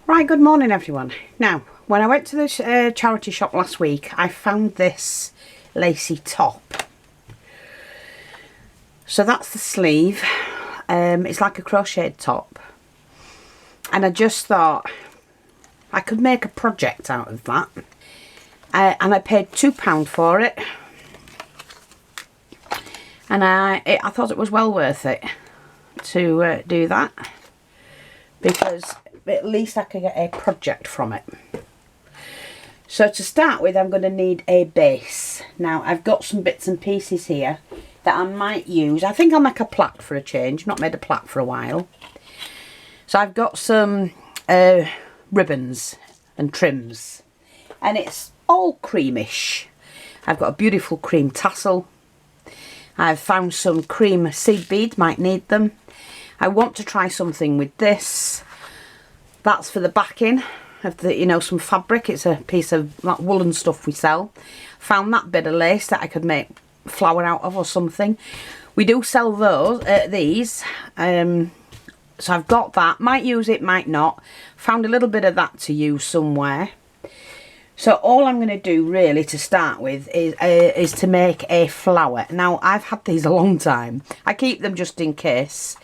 Right, good morning everyone. Now, when I went to the charity shop last week, I found this lacy top. So that's the sleeve. It's like a crocheted top. And I just thought I could make a project out of that. And I paid £2 for it. And I thought it was well worth it to do that. Because at least I could get a project from it. So to start with, I'm going to need a base. Now, I've got some bits and pieces here that I might use. I think I'll make a plaque for a change. Not made a plaque for a while. So I've got some ribbons and trims. And it's all creamish. I've got a beautiful cream tassel. I've found some cream seed beads, might need them. I want to try something with this. That's for the backing of the, you know, some fabric. It's a piece of that woolen stuff we sell. Found that bit of lace that I could make flower out of or something. We do sell those, these. So I've got that. Might use it, might not. Found a little bit of that to use somewhere. So all I'm going to do really to start with is to make a flower. Now, I've had these a long time. I keep them just in case.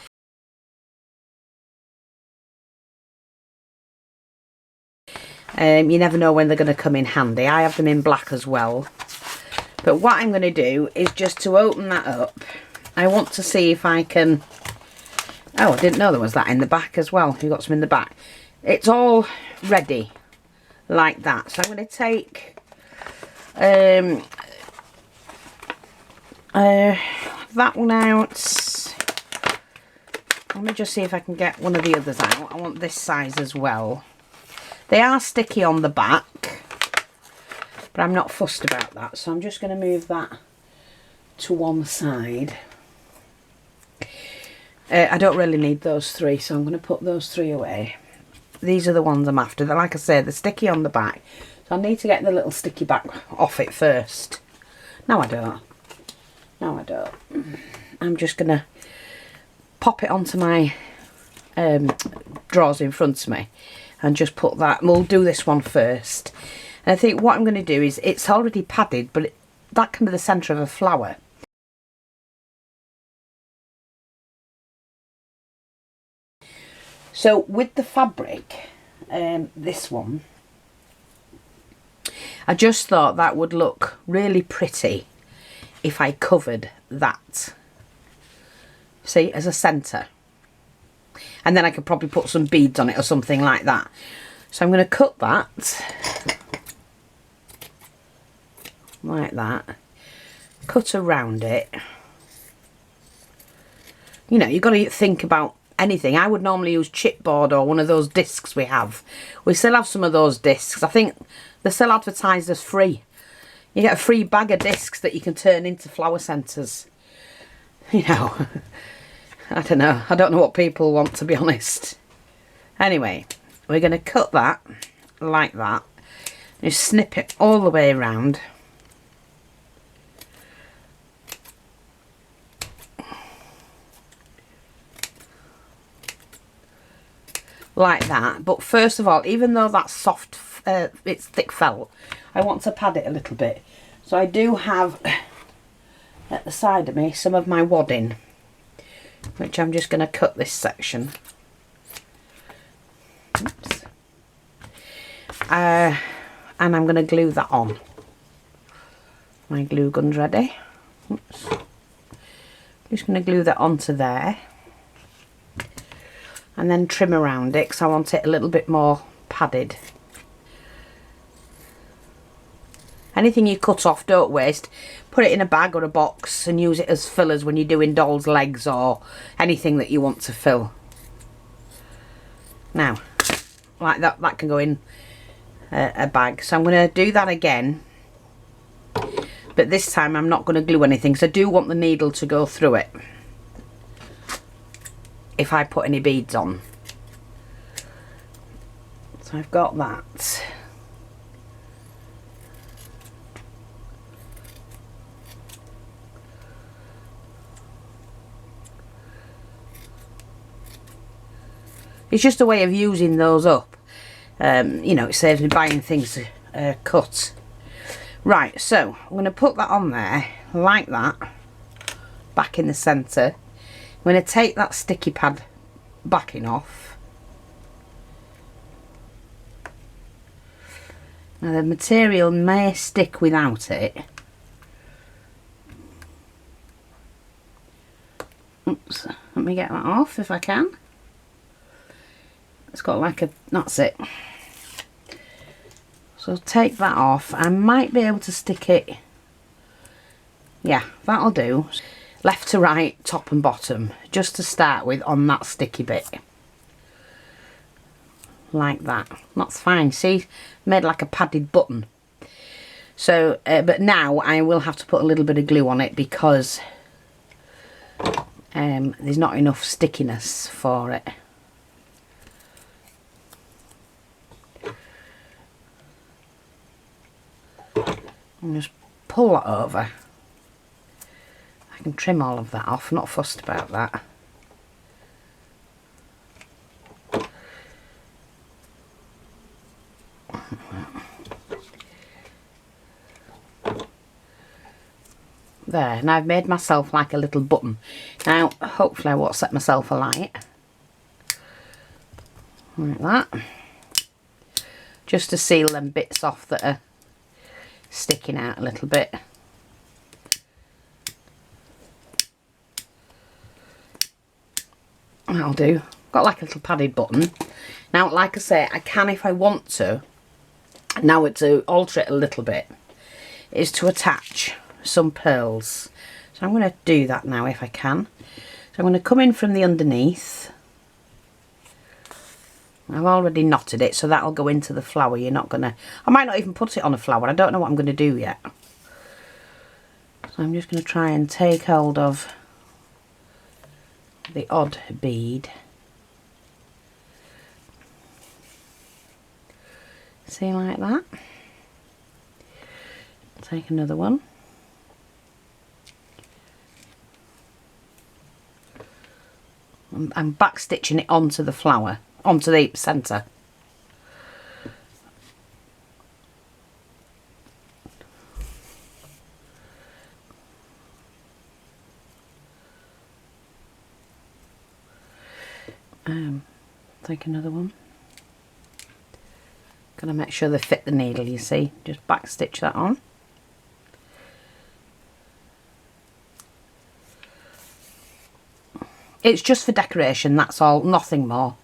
You never know when they're going to come in handy. I have them in black as well. But what I'm going to do is just to open that up. I want to see if I can... Oh, I didn't know there was that in the back as well. You've got some in the back. It's all ready like that. So I'm going to take that one out. Let me just see if I can get one of the others out. I want this size as well. They are sticky on the back, but I'm not fussed about that. So I'm just going to move that to one side. I don't really need those three, so I'm going to put those three away. These are the ones I'm after. They're, like I said, they're sticky on the back. So I need to get the little sticky back off it first. No, I don't. No, I don't. I'm just going to pop it onto my drawers in front of me. And just put that, we'll do this one first. And I think what I'm going to do is, it's already padded, but that can be the centre of a flower. So with the fabric, this one, I just thought that would look really pretty if I covered that. See, as a centre. And then I could probably put some beads on it or something like that. So I'm going to cut that. Like that. Cut around it. You know, you've got to think about anything. I would normally use chipboard or one of those discs we have. We still have some of those discs. I think they're still advertised as free. You get a free bag of discs that you can turn into flower centres. You know... I don't know. I don't know what people want, to be honest. Anyway, we're going to cut that like that. Just snip it all the way around. Like that. But first of all, even though that's soft, it's thick felt, I want to pad it a little bit. So I do have at the side of me some of my wadding, which I'm just going to cut this section. Oops. And I'm going to glue that on. My glue gun's ready. Oops. Just going to glue that onto there. And then trim around it because I want it a little bit more padded. Anything you cut off, don't waste. Put it in a bag or a box and use it as fillers when you're doing dolls' legs or anything that you want to fill. Now, like that, that can go in a bag. So I'm going to do that again. But this time I'm not going to glue anything because I do want the needle to go through it if I put any beads on. So I've got that. It's just a way of using those up. You know, it saves me buying things cut. Right, so I'm going to put that on there like that, back in the centre. I'm going to take that sticky pad backing off. Now the material may stick without it. Oops, let me get that off if I can. It's got like a, that's it. So take that off. I might be able to stick it, yeah, that'll do. Left to right, top and bottom, just to start with on that sticky bit. Like that. That's fine. See, made like a padded button. So, but now I will have to put a little bit of glue on it because there's not enough stickiness for it. And just pull that over. I can trim all of that off, not fussed about that. There, and I've made myself like a little button. Now, hopefully I won't set myself alight. Like that. Just to seal them bits off that are sticking out a little bit. That'll do. Got like a little padded button. Now, like I say, I can if I want to. Now to alter it a little bit is to attach some pearls. So I'm going to do that now if I can. So I'm going to come in from the underneath. I've already knotted it, so that'll go into the flower. You're not going to... I might not even put it on a flower. I don't know what I'm going to do yet. So I'm just going to try and take hold of the odd bead. See, like that. Take another one. I'm back stitching it onto the flower, onto the centre. Take another one. Gotta make sure they fit the needle, you see. Just back stitch that on. It's just for decoration, that's all, nothing more.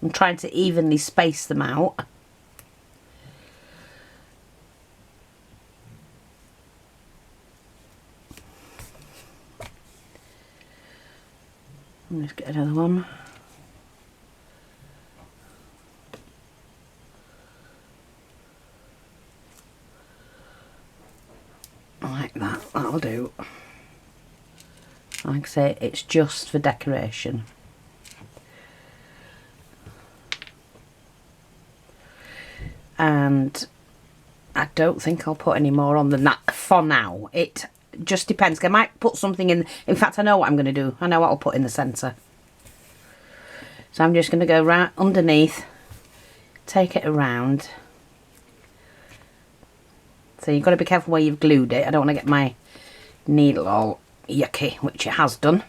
I'm trying to evenly space them out. Let's get another one. Like that, that'll do. Like I say, it's just for decoration. And I don't think I'll put any more on than that for now. It just depends. I might put something in. In fact, I know what I'm going to do. I know what I'll put in the centre. So I'm just going to go right underneath, take it around. So you've got to be careful where you've glued it. I don't want to get my needle all yucky, which it has done.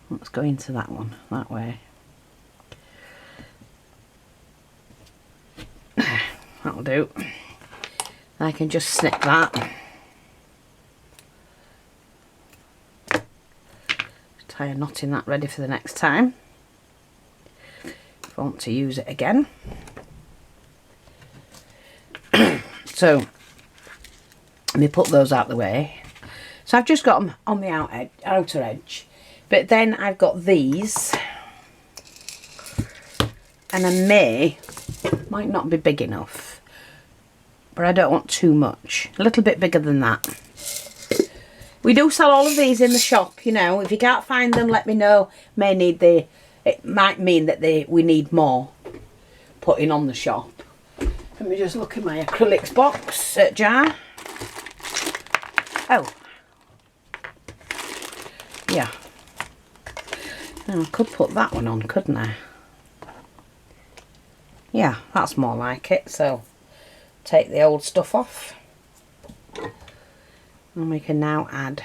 Let's go into that one, that way. That'll do. I can just snip that. Tie a knot in that, ready for the next time. If I want to use it again. So, let me put those out the way. So I've just got them on the outer edge. But then I've got these. And I might not be big enough. but I don't want too much. A little bit bigger than that. We do sell all of these in the shop, you know. If you can't find them, let me know. It might mean that we need more putting on the shop. Let me just look in my acrylics box jar. Oh. Yeah. I could put that one on, couldn't I? Yeah, that's more like it. So, take the old stuff off. And we can now add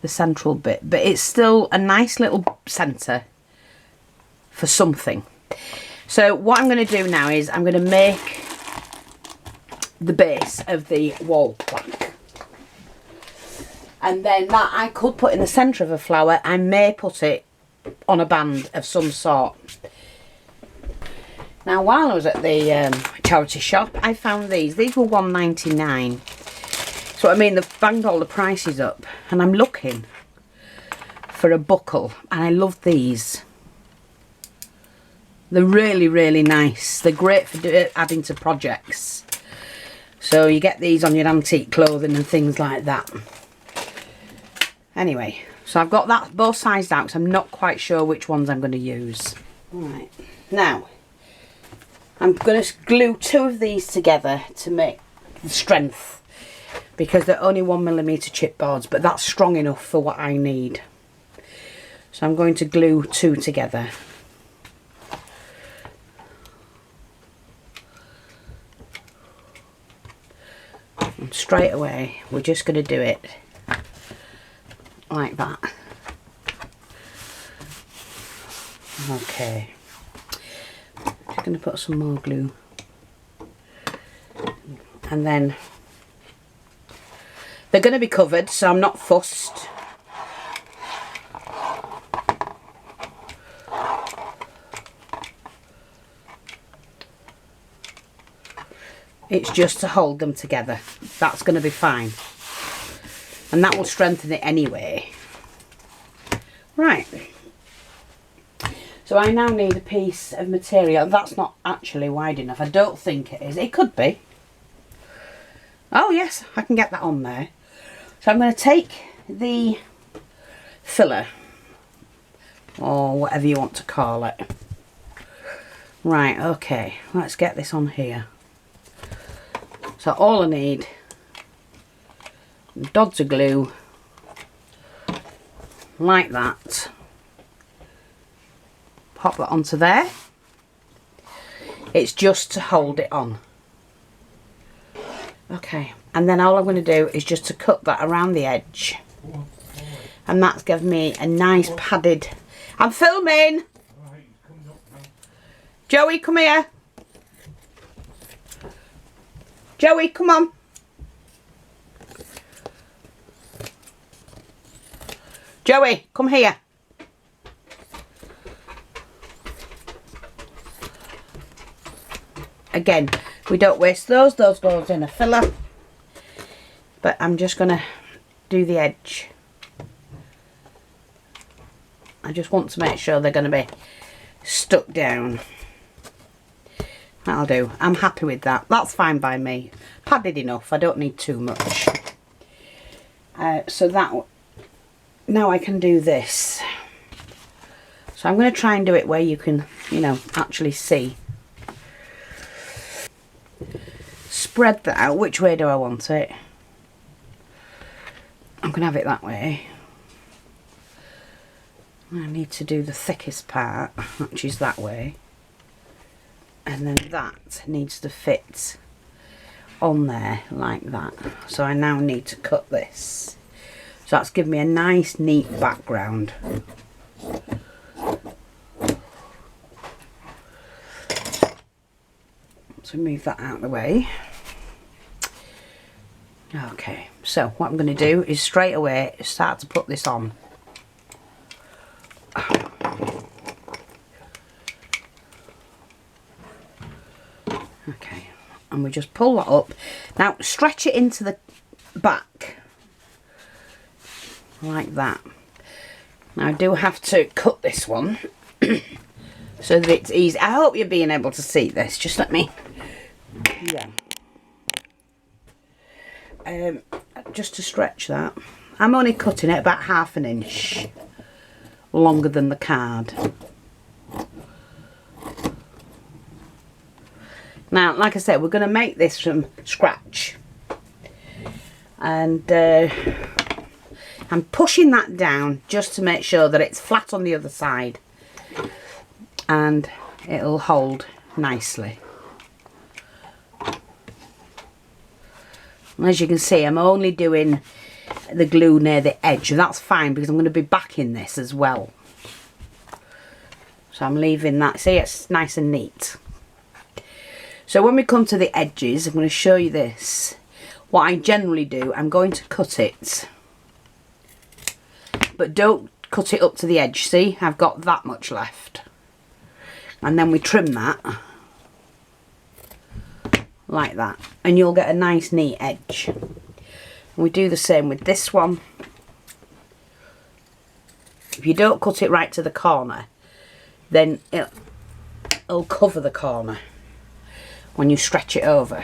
the central bit. But it's still a nice little centre for something. So what I'm going to do now is I'm going to make the base of the wall plaque. And then that I could put in the centre of a flower. I may put it on a band of some sort. Now while I was at the charity shop, I found these. These were £1.99. So I mean, they've banged all the prices up. And I'm looking for a buckle. And I love these. They're really, really nice. They're great for adding to projects. So you get these on your antique clothing and things like that. Anyway, so I've got that both sized out, so I'm not quite sure which ones I'm going to use. Right, now I'm going to glue two of these together to make the strength, because they're only 1mm chipboards, but that's strong enough for what I need. So I'm going to glue two together. And straight away we're just going to do it like that. Okay, just going to put some more glue, and then they're going to be covered, so I'm not fussed. It's just to hold them together. That's going to be fine. And that will strengthen it anyway. Right. So I now need a piece of material. That's not actually wide enough. I don't think it is. It could be. Oh yes, I can get that on there. So I'm going to take the filler, or whatever you want to call it. Right, okay. Let's get this on here. So all I need, dods of glue, like that. Pop that onto there. It's just to hold it on. Okay, and then all I'm going to do is just to cut that around the edge. And that's given me a nice padded... I'm filming! Joey, come here. Joey, come on. Joey, come here. Again, we don't waste those. Those goes in a filler. But I'm just going to do the edge. I just want to make sure they're going to be stuck down. That'll do. I'm happy with that. That's fine by me. Padded enough. I don't need too much. So that... Now I can do this. So I'm going to try and do it where you can, you know, actually see. Spread that out. Which way do I want it? I'm going to have it that way. I need to do the thickest part, which is that way. And then that needs to fit on there like that. So I now need to cut this. So that's given me a nice neat background. So move that out of the way. Okay, so what I'm going to do is straight away start to put this on. Okay, and we just pull that up. Now stretch it into the back like that. Now I do have to cut this one so that it's easy. I hope you're being able to see this. Just let me yeah. Just to stretch that, I'm only cutting it about 1/2 inch longer than the card. Now, like I said, we're going to make this from scratch, and I'm pushing that down just to make sure that it's flat on the other side and it'll hold nicely. And as you can see, I'm only doing the glue near the edge, and that's fine because I'm going to be backing this as well. So I'm leaving that, see, it's nice and neat. So when we come to the edges, I'm going to show you this. What I generally do, I'm going to cut it, but don't cut it up to the edge. See, I've got that much left. And then we trim that like that, and you'll get a nice neat edge. And we do the same with this one. If you don't cut it right to the corner, then it'll cover the corner when you stretch it over.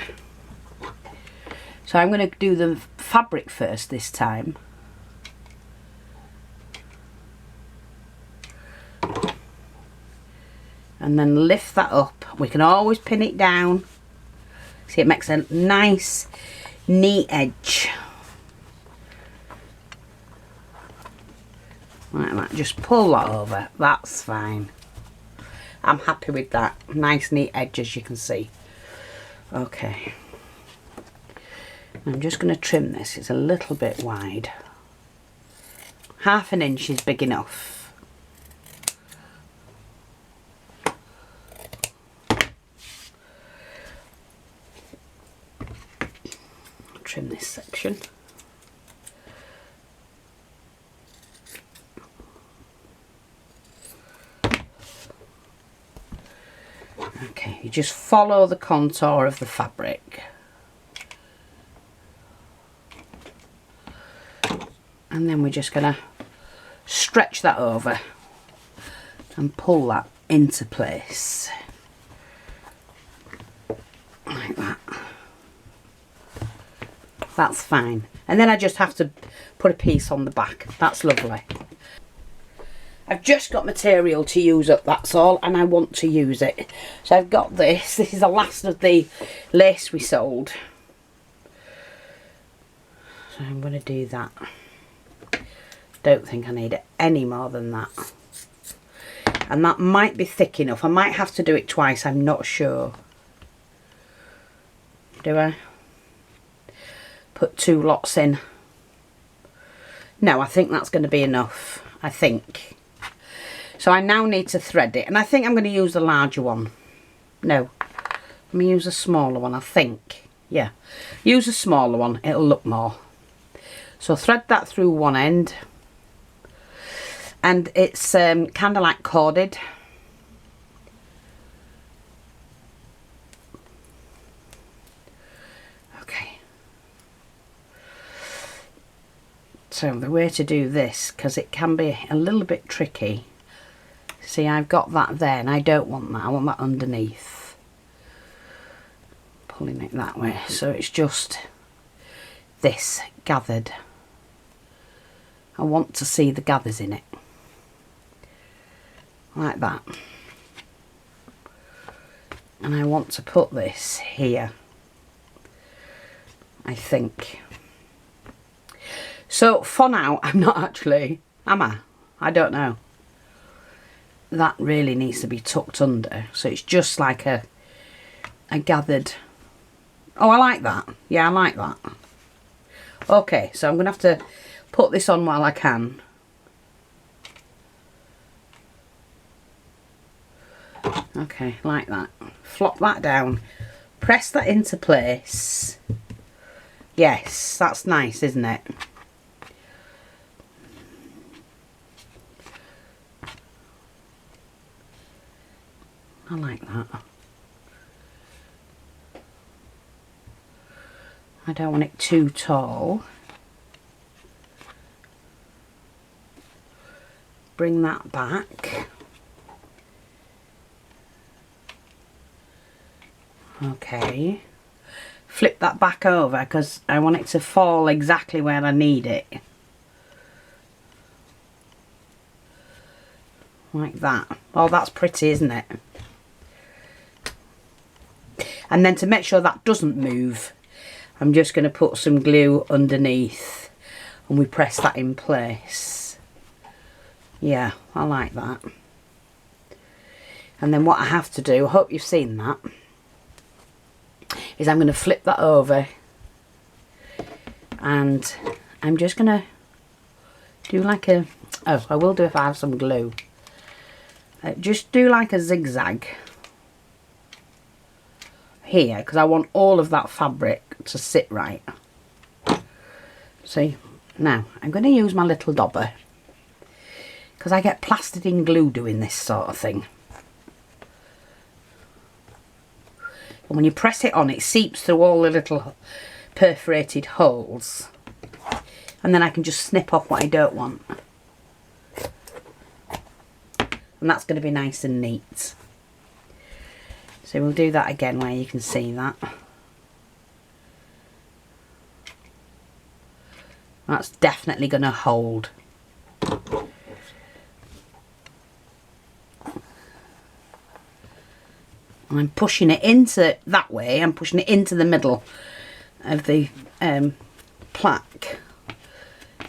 So I'm going to do the fabric first this time. And then lift that up. We can always pin it down. See, it makes a nice, neat edge. Like that. Just pull that over. That's fine. I'm happy with that. Nice, neat edge, as you can see. Okay. I'm just going to trim this. It's a little bit wide. 1/2 inch is big enough. Trim this section. Okay, you just follow the contour of the fabric. And then we're just going to stretch that over and pull that into place. Like that. That's fine. And then I just have to put a piece on the back. That's lovely. I've just got material to use up, that's all, and I want to use it. So I've got this. This is the last of the lace we sold. So I'm going to do that. Don't think I need any more than that. And that might be thick enough. I might have to do it twice, I'm not sure. Do I? Put 2 lots in. No, I think that's going to be enough. I think. So I now need to thread it. And I think I'm going to use the larger one. No. Let me use a smaller one, I think. Yeah. Use a smaller one. It'll look more. So thread that through one end. And it's kind of like corded. Okay. So the way to do this, because it can be a little bit tricky. See, I've got that there and I don't want that. I want that underneath. Pulling it that way. So it's just this gathered. I want to see the gathers in it. Like that. And I want to put this here. I think. So for now, I'm not actually, am I? I don't know. That really needs to be tucked under. So it's just like a gathered. Oh, I like that. Yeah, I like that. Okay, so I'm going to have to put this on while I can. Okay, like that. Flop that down. Press that into place. Yes, that's nice, isn't it? I like that. I don't want it too tall. Bring that back. Okay. flip that back over because I want it to fall exactly where I need it. Like that. Oh, that's pretty, isn't it? And then to make sure that doesn't move, I'm just going to put some glue underneath and we press that in place. Yeah, I like that. And then what I have to do, I hope you've seen that, is I'm going to flip that over and I'm just going to do like a, oh, I will do if I have some glue. Just do like a zigzag here because I want all of that fabric to sit right. See, now I'm going to use my little dobber because I get plastered in glue doing this sort of thing. And when you press it on, it seeps through all the little perforated holes. And then I can just snip off what I don't want. And that's going to be nice and neat. So we'll do that again where you can see that. That's definitely going to hold. And I'm pushing it into that way. I'm pushing it into the middle of the plaque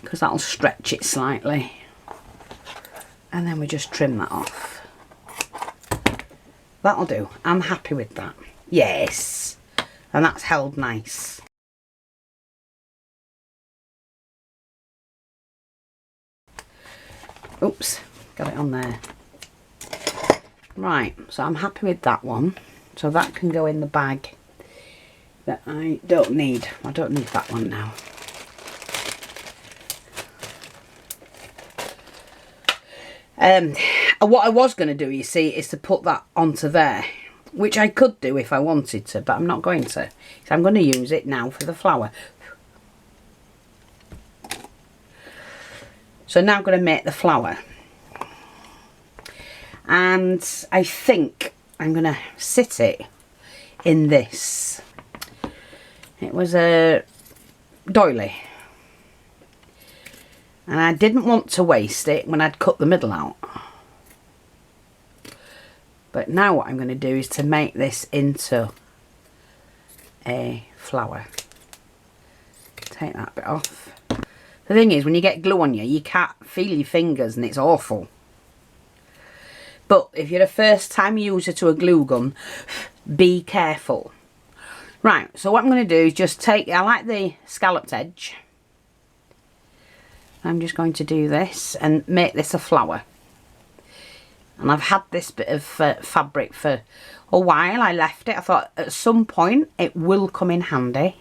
because that'll stretch it slightly. And then we just trim that off. That'll do. I'm happy with that. Yes. And that's held nice. Oops, got it on there. Right, so I'm happy with that one. So that can go in the bag that I don't need. I don't need that one now. What I was going to do, you see, is to put that onto there, which I could do if I wanted to, but I'm not going to. So I'm going to use it now for the flower. So now I'm going to make the flower. And I think I'm going to sit it in this. It was a doily. And I didn't want to waste it when I'd cut the middle out. But now what I'm going to do is to make this into a flower. Take that bit off. The thing is, when you get glue on you, you can't feel your fingers and it's awful. But if you're a first time user to a glue gun, be careful. Right, so what I'm going to do is just take, I like the scalloped edge. I'm just going to do this and make this a flower. And I've had this bit of fabric for a while. I left it. I thought at some point it will come in handy.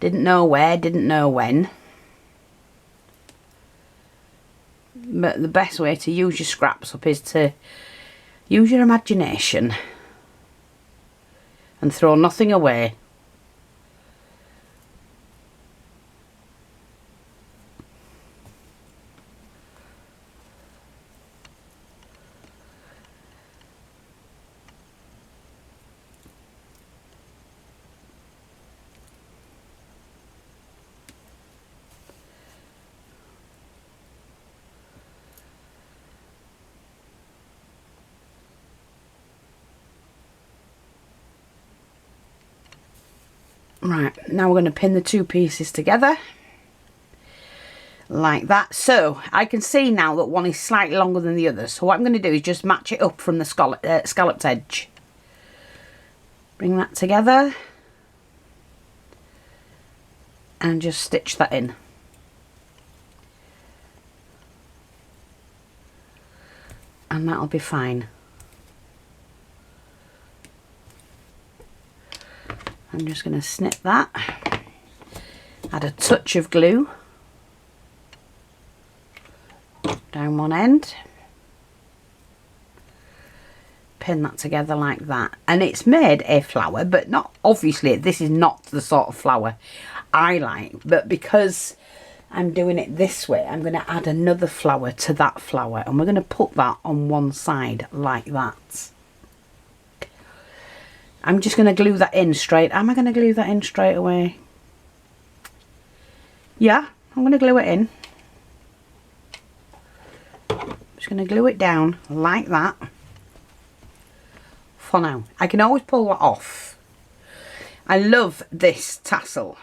Didn't know where, didn't know when. But the best way to use your scraps up is to use your imagination and throw nothing away. Right, now we're going to pin the two pieces together like that. So I can see now that one is slightly longer than the other. So what I'm going to do is just match it up from the scalloped edge. Bring that together and just stitch that in. And that'll be fine. I'm just going to snip that, add a touch of glue down one end, pin that together like that, and it's made a flower, but not, obviously this is not the sort of flower I like, but because I'm doing it this way, I'm going to add another flower to that flower, and we're going to put that on one side like that. I'm just going to glue that in straight. Am I going to glue that in straight away? Yeah, I'm going to glue it in. Just going to glue it down like that for now. I can always pull that off. I love this tassel.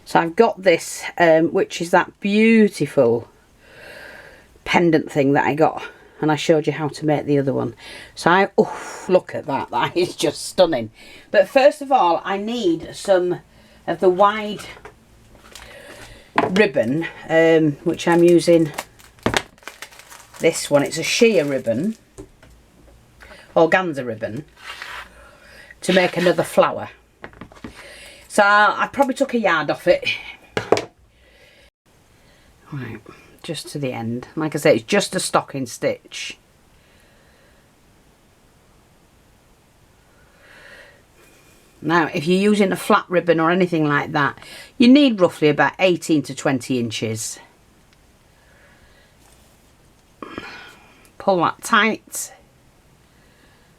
So I've got this, which is that beautiful pendant thing that I got. And I showed you how to make the other one. So oh, look at that. That is just stunning. But first of all, I need some of the wide ribbon, which I'm using this one. It's a sheer ribbon, organza ribbon, to make another flower. So I probably took a yard off it. Right, just to the end. Like I say, it's just a stocking stitch. Now, if you're using a flat ribbon or anything like that, you need roughly about 18 to 20 inches. Pull that tight.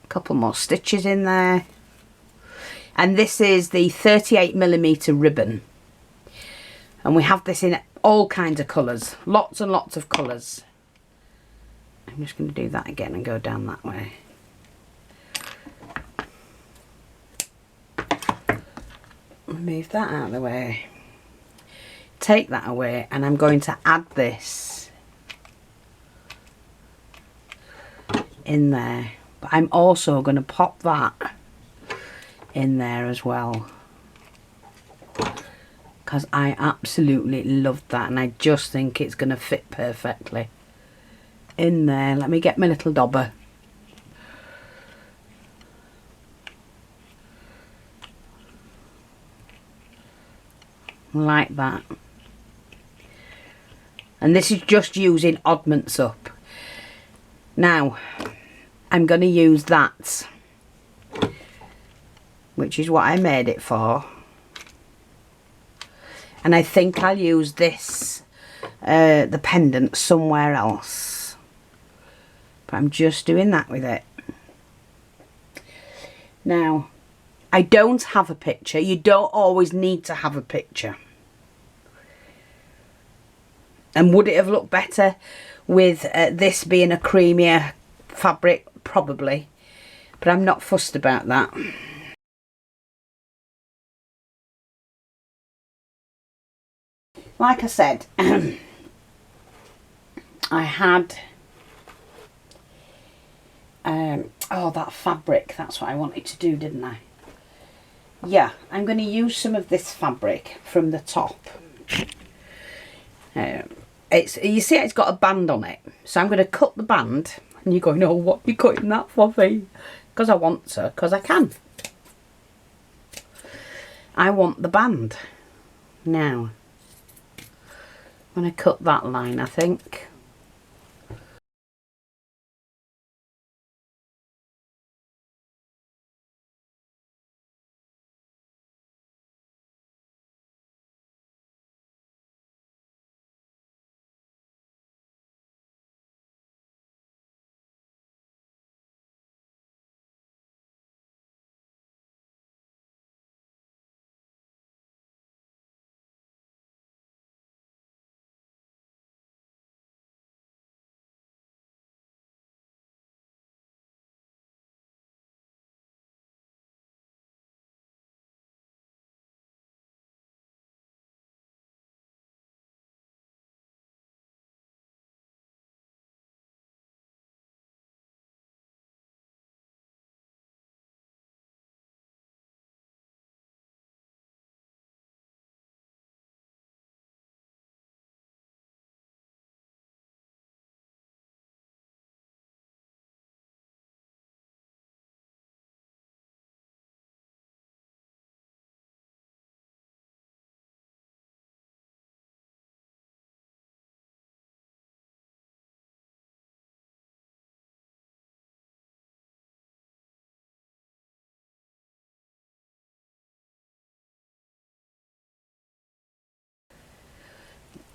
A couple more stitches in there. And this is the 38mm ribbon. And we have this in all kinds of colours. Lots and lots of colours. I'm just going to do that again and go down that way. Move that out of the way. Take that away, and I'm going to add this in there. But I'm also going to pop that in there as well, because I absolutely love that, and I just think it's going to fit perfectly in there. Let me get my little dauber. Like that. And this is just using oddments up. Now I'm going to use that, which is what I made it for, and I think I'll use this the pendant somewhere else, but I'm just doing that with it. Now, I don't have a picture. You don't always need to have a picture. And would it have looked better with this being a creamier fabric? Probably. But I'm not fussed about that. Like I said, I had... oh, that fabric. That's what I wanted to do, didn't I? Yeah, I'm going to use some of this fabric from the top. You see it's got a band on it, so I'm going to cut the band. And you're going, oh, what are you cutting that for, Fee? Because I want to, because I can. I want the band. Now, I'm going to cut that line, I think.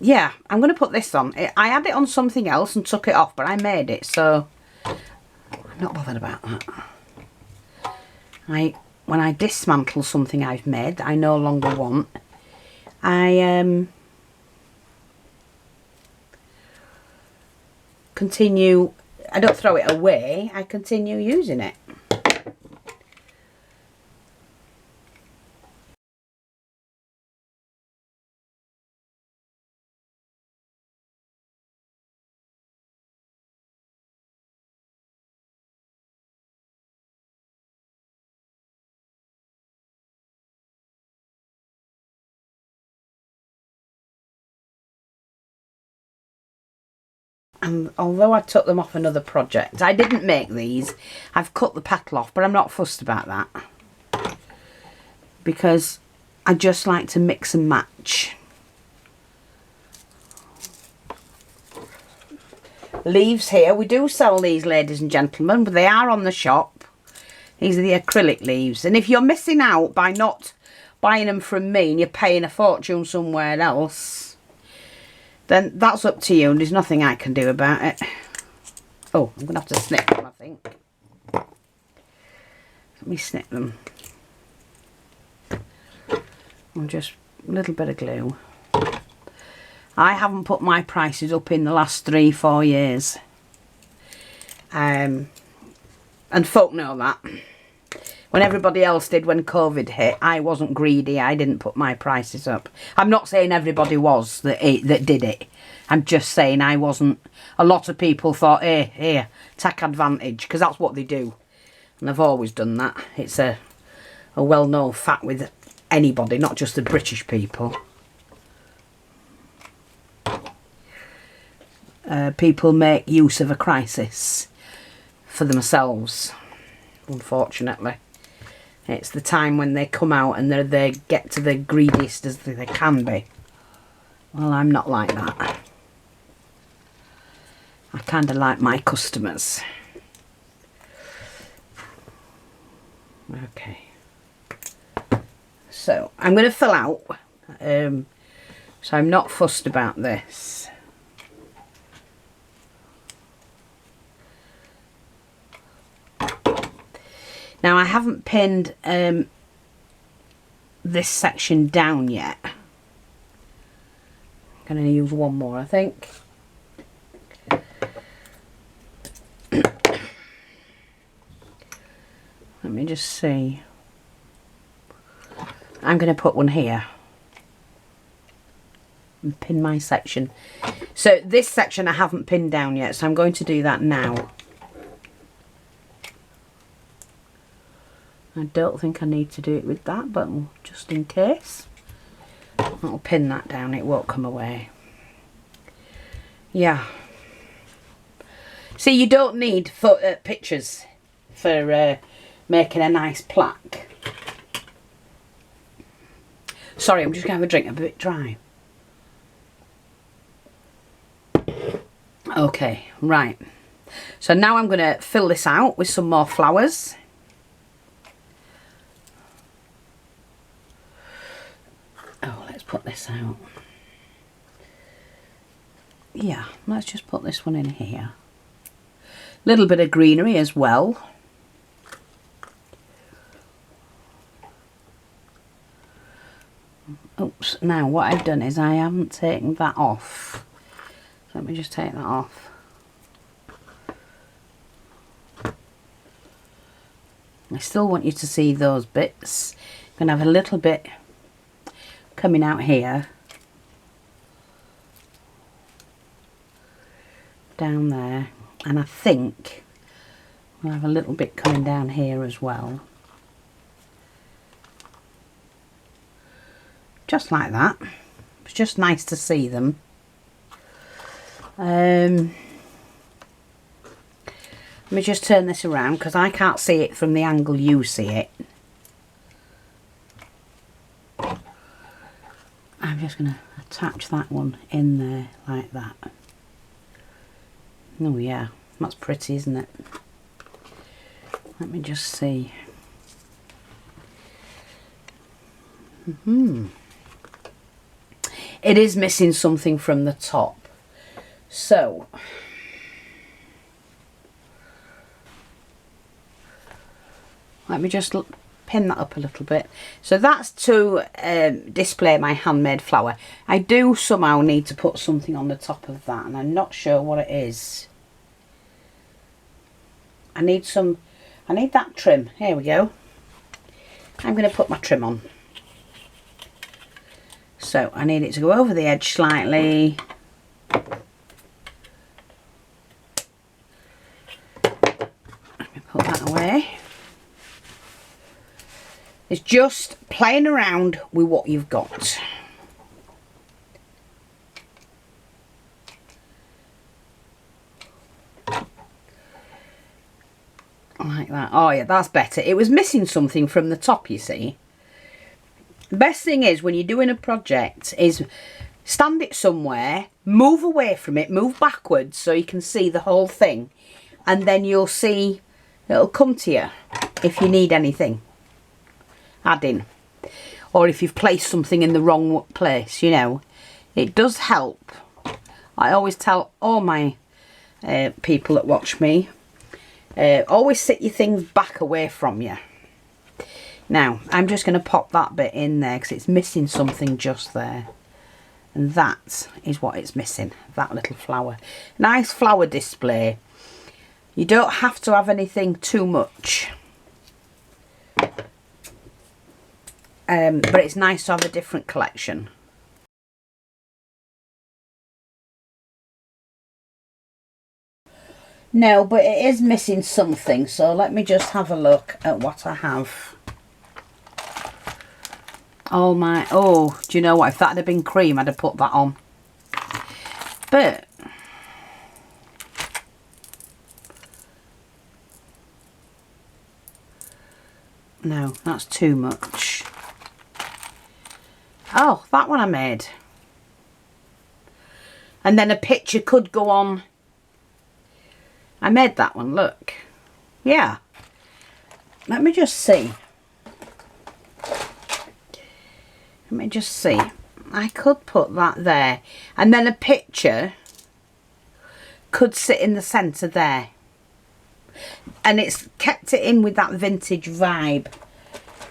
Yeah, I'm going to put this on. I had it on something else and took it off, but I made it, so I'm not bothered about that. When I dismantle something I've made I no longer want, I continue. I don't throw it away, I continue using it. And although I took them off another project, I didn't make these. I've cut the petal off, but I'm not fussed about that. Because I just like to mix and match. Leaves here. We do sell these, ladies and gentlemen, but they are on the shop. These are the acrylic leaves. And if you're missing out by not buying them from me and you're paying a fortune somewhere else, then that's up to you and there's nothing I can do about it. Oh, I'm going to have to snip them, I think. Let me snip them. And just a little bit of glue. I haven't put my prices up in the last 3-4 years. And folk know that. When everybody else did when COVID hit, I wasn't greedy. I didn't put my prices up. I'm not saying everybody was that did it. I'm just saying I wasn't. A lot of people thought, hey, here, take advantage, because that's what they do. And I've always done that. It's a well-known fact with anybody, not just the British people. People make use of a crisis for themselves, unfortunately. It's the time when they come out and they get to the greediest as they can be. Well, I'm not like that. I kind of like my customers. Okay. So, I'm going to fill out. So, I'm not fussed about this. Now I haven't pinned this section down yet. I'm going to use one more, I think. Let me just see. I'm going to put one here and pin my section. So this section I haven't pinned down yet, so I'm going to do that now. I don't think I need to do it with that, but just in case, I'll pin that down, it won't come away. Yeah. See, you don't need pictures for making a nice plaque. Sorry, I'm just going to have a drink, I'm a bit dry. Okay, right. So now I'm going to fill this out with some more flowers. Oh, let's put this out. Yeah, let's just put this one in here. A little bit of greenery as well. Oops, now what I've done is I haven't taken that off. Let me just take that off. I still want you to see those bits. I'm going to have a little bit coming out here, down there, and I think we'll have a little bit coming down here as well, just like that. It's just nice to see them. Let me just turn this around because I can't see it from the angle you see it. I'm just going to attach that one in there like that. Oh yeah, that's pretty, isn't it? Let me just see. It is missing something from the top. So, Let me just pin that up a little bit. So that's to display my handmade flower. I do somehow need to put something on the top of that, and I'm not sure what it is. I need that trim. Here we go. I'm going to put my trim on. So I need it to go over the edge slightly. Let me put that away. It's just playing around with what you've got. Like that. Oh yeah, that's better. It was missing something from the top, you see. The best thing is when you're doing a project is stand it somewhere, move away from it, move backwards so you can see the whole thing, and then you'll see it'll come to you if you need anything adding, or if you've placed something in the wrong place, you know. It does help. I always tell all my people that watch me, always sit your things back away from you. Now I'm just going to pop that bit in there because it's missing something just there, and that is what it's missing, that little flower. Nice flower display. You don't have to have anything too much, but it's nice to have a different collection. No, but it is missing something, so let me just have a look at what I have. Oh my, oh, do you know what? If that had been cream, I'd have put that on. But no, that's too much. Oh, that one I made. And then a picture could go on. I made that one, look. Yeah. Let me just see. Let me just see. I could put that there. And then a picture could sit in the centre there. And it's kept it in with that vintage vibe.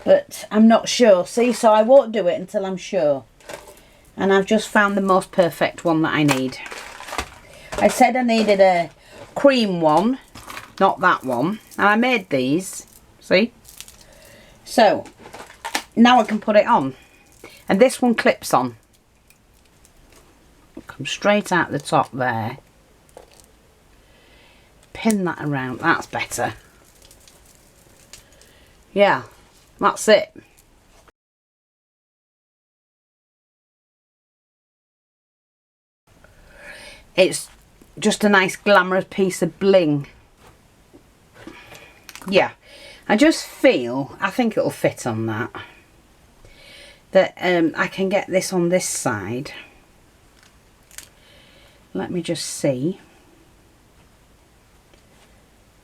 But I'm not sure. See, so I won't do it until I'm sure. And I've just found the most perfect one that I need. I said I needed a cream one, not that one. And I made these. See? So, now I can put it on. And this one clips on. Come straight out the top there. Pin that around. That's better. Yeah, that's it. It's just a nice glamorous piece of bling. Yeah, I just feel, I think it'll fit on that. That I can get this on this side. Let me just see.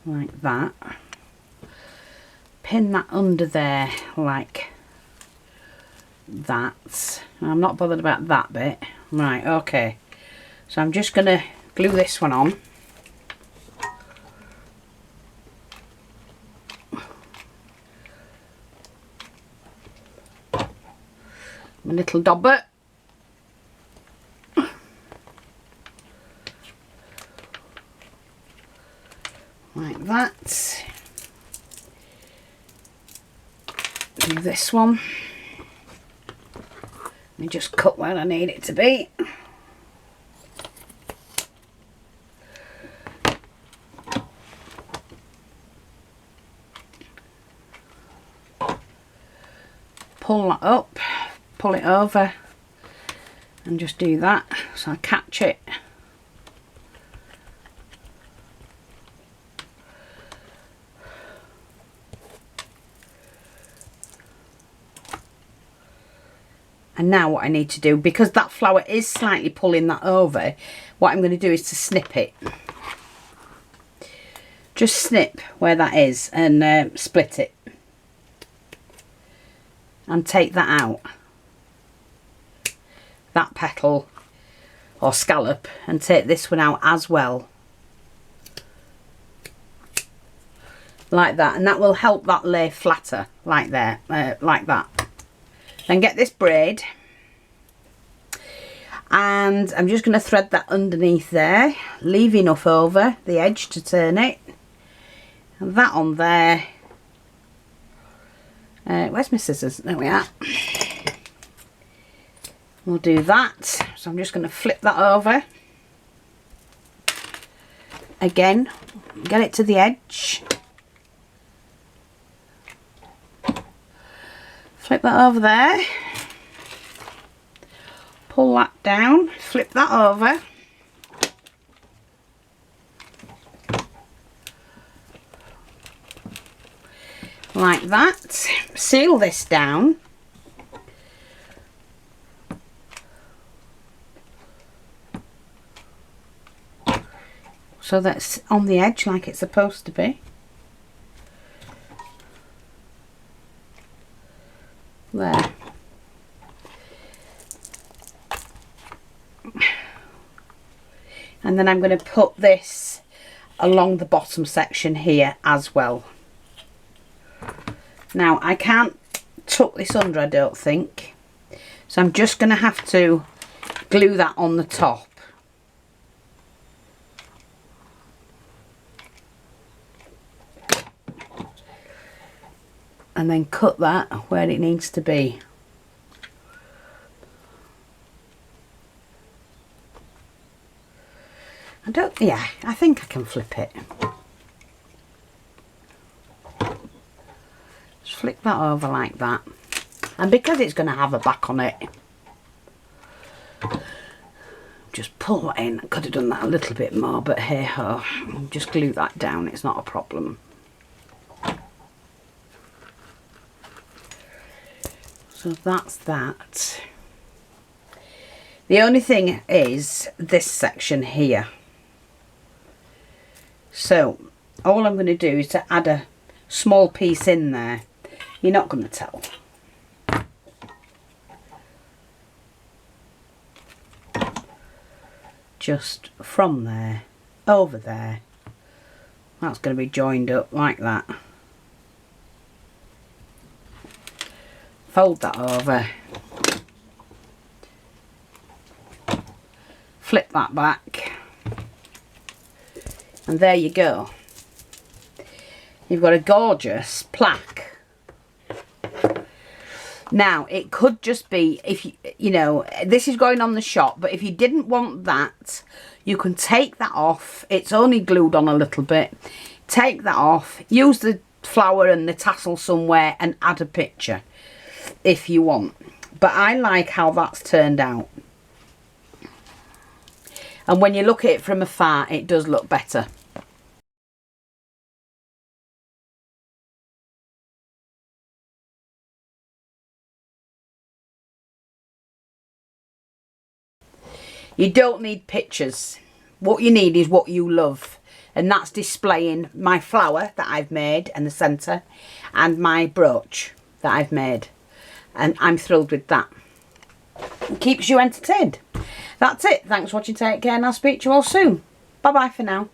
Like that. Pin that under there like that. I'm not bothered about that bit. Right, okay. So I'm just going to glue this one on. My little dobber. Like that. Do this one. Let me just cut where I need it to be. Pull that up, pull it over, and just do that so I catch it. And now what I need to do, because that flower is slightly pulling that over, what I'm going to do is to snip it. Just snip where that is and split it. And take that out, that petal or scallop, and take this one out as well. like that, and that will help that lay flatter like there, like that. Then get this braid, and I'm just going to thread that underneath there, leave enough over the edge to turn it, and that on there. Where's my scissors? There we are. We'll do that. So I'm just going to flip that over again, get it to the edge, flip that over there, pull that down, flip that over, like that. Seal this down, so that's on the edge like it's supposed to be. There. And then I'm going to put this along the bottom section here as well. Now I can't tuck this under, I don't think, so I'm just going to have to glue that on the top. And then cut that where it needs to be. I think I can flip it. Just flick that over like that. And because it's going to have a back on it, just pull that in. I could have done that a little bit more, but hey ho, just glue that down, it's not a problem. So that's that. The only thing is this section here. So all I'm going to do is to add a small piece in there. You're not going to tell. Just from there over there. That's going to be joined up like that. Fold that over, flip that back, and there you go. You've got a gorgeous plaque. Now it could just be, if you know, this is going on the shop, but if you didn't want that, you can take that off. It's only glued on a little bit. Take that off, use the flower and the tassel somewhere and add a picture if you want, but I like how that's turned out, and when you look at it from afar it does look better. You don't need pictures. What you need is what you love, and that's displaying my flower that I've made in the centre and my brooch that I've made. And I'm thrilled with that. It keeps you entertained. That's it. Thanks for watching. Take care, and I'll speak to you all soon. Bye bye for now.